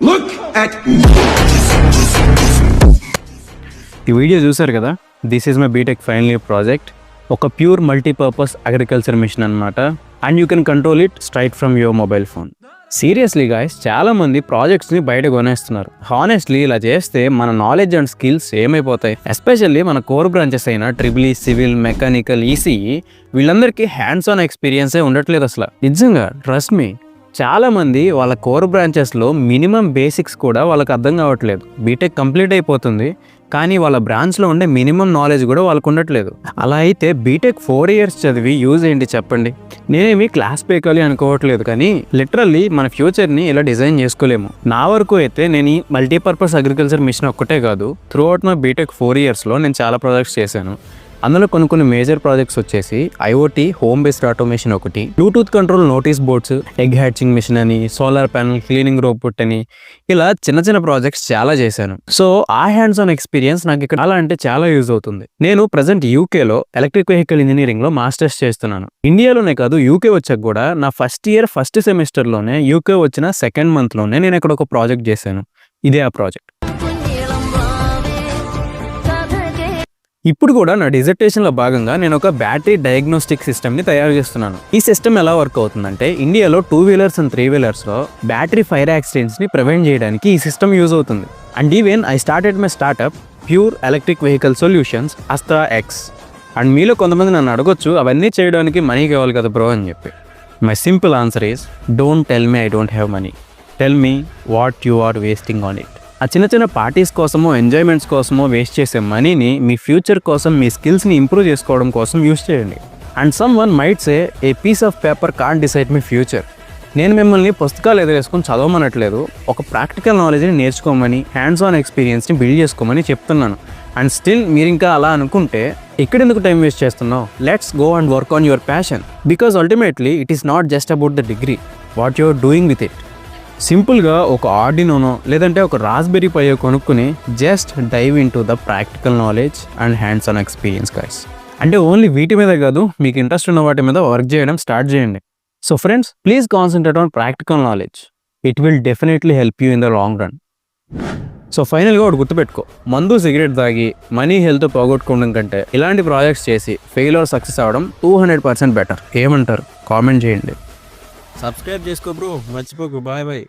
Look at ఈ video చూసారు కదా, this is my BTech final year project. ఒక ప్యూర్ మల్టీపర్పస్ అగ్రికల్చర్ మిషన్ అనమాట. And you can control it straight from your mobile phone. Seriously guys, చాలా మంది ప్రాజెక్ట్స్ని బయట కొనేస్తున్నారు. హానెస్ట్లీ ఇలా చేస్తే మన నాలెడ్జ్ అండ్ స్కిల్స్ ఏమైపోతాయి? ఎస్పెషల్లీ మన కోర్ బ్రాంచెస్ అయిన triple E, civil, mechanical, ECE వీళ్ళందరికీ హ్యాండ్స్ ఆన్ ఎక్స్పీరియన్సే ఉండట్లేదు అసలు. నిజంగా ట్రస్ట్ మీ, చాలా మంది వాళ్ళ కోర్ బ్రాంచెస్లో మినిమం బేసిక్స్ కూడా వాళ్ళకి అర్థం కావట్లేదు. బీటెక్ కంప్లీట్ అయిపోతుంది, కానీ వాళ్ళ బ్రాంచ్లో ఉండే మినిమం నాలెడ్జ్ కూడా వాళ్ళకు ఉండట్లేదు. అలా అయితే బీటెక్ 4 years చదివి యూజ్ ఏంటి చెప్పండి? నేనేమి క్లాస్ పేకాలి అనుకోవట్లేదు, కానీ లిటరల్లీ మన ఫ్యూచర్ని ఇలా డిజైన్ చేసుకోలేము. నా వరకు అయితే నేను ఈ మల్టీపర్పస్ అగ్రికల్చర్ మిషన్ ఒక్కటే కాదు, త్రూ అవుట్ మై బీటెక్ 4 yearsలో నేను చాలా ప్రాజెక్ట్స్ చేశాను. అందులో కొన్ని మేజర్ ప్రాజెక్ట్స్ వచ్చేసి ఐఓటీ హోమ్ బేస్డ్ ఆటోమేషన్ ఒకటి, Bluetooth control notice boards, egg hatching machine అని, సోలార్ ప్యానల్ క్లీనింగ్ రోబోట్ అని, ఇలా చిన్న ప్రాజెక్ట్స్ చాలా చేశాను. సో ఆ హ్యాండ్స్ ఆన్ ఎక్స్పీరియన్స్ నాకు ఇక్కడ చాలా అంటే చాలా యూజ్ అవుతుంది. నేను ప్రజెంట్ యూకేలో ఎలక్ట్రిక్ వెహికల్ ఇంజనీరింగ్లో మాస్టర్స్ చేస్తున్నాను. ఇండియాలోనే కాదు, యూకే వచ్చాక కూడా నా ఫస్ట్ ఇయర్ ఫస్ట్ సెమిస్టర్లోనే, యూకే వచ్చిన 2nd monthలోనే నేను ఇక్కడ ఒక ప్రాజెక్ట్ చేశాను. ఇదే ఆ ప్రాజెక్ట్. ఇప్పుడు కూడా నా డిజర్టేషన్లో భాగంగా నేను ఒక బ్యాటరీ డయాగ్నోస్టిక్ సిస్టమ్ని తయారు చేస్తున్నాను. ఈ సిస్టమ్ ఎలా వర్క్ అవుతుందంటే, ఇండియాలో 2-wheelers అండ్ 3-wheelersలో బ్యాటరీ ఫైర్ యాక్సిడెంట్స్ని ప్రివెంట్ చేయడానికి ఈ సిస్టమ్ యూజ్ అవుతుంది. And even I started my startup pure electric vehicle solutions Astra X. And మీలో కొంతమంది నన్ను అడగొచ్చు, అవన్నీ చేయడానికి మనీ కావాలి కదా బ్రో అని చెప్పి. My simple answer is, don't tell me I don't have money, tell me what you are wasting on it. ఆ చిన్న పార్టీస్ కోసమో ఎంజాయ్మెంట్స్ కోసమో వేస్ట్ చేసే మనీని మీ ఫ్యూచర్ కోసం, మీ స్కిల్స్ని ఇంప్రూవ్ చేసుకోవడం కోసం యూస్ చేయండి. And someone might say, a piece of paper can't decide me future. నేను మిమ్మల్ని పుస్తకాలు ఎదురేసుకొని చదవమనట్లేదు, ఒక ప్రాక్టికల్ నాలెడ్జ్ని నేర్చుకోమని, హ్యాండ్స్ ఆన్ ఎక్స్పీరియన్స్ని బిల్డ్ చేసుకోమని చెప్తున్నాను. అండ్ స్టిల్ మీరు ఇంకా అలా అనుకుంటే ఎక్కడెందుకు టైం వేస్ట్ చేస్తున్నావు? Let's go and work on your passion, because ultimately it is not just about the degree, what you are doing with it. సింపుల్గా ఒక ఆర్డినోనో లేదంటే ఒక రాస్బెర్రీ పై కొనుక్కుని just dive into the practical knowledge and hands on experience guys. అంటే only వీటి మీద కాదు, మీకు ఇంట్రెస్ట్ ఉన్న వాటి మీద వర్క్ చేయడం స్టార్ట్ చేయండి. So friends, please concentrate on practical knowledge. It will definitely help you in the long run. So ఫైనల్గా ఒకటి గుర్తుపెట్టుకో, మందు సిగరెట్ తాగి మనీ హెల్త్ పోగొట్టుకోవడం కంటే ఇలాంటి ప్రాజెక్ట్స్ చేసి ఫెయిల్ ఆర్ సక్సెస్ అవ్వడం 200% బెటర్. ఏమంటారు? కామెంట్ చేయండి. సబ్స్క్రైబ్ చేసుకో బ్రో, మర్చిపోకు. బాయ్.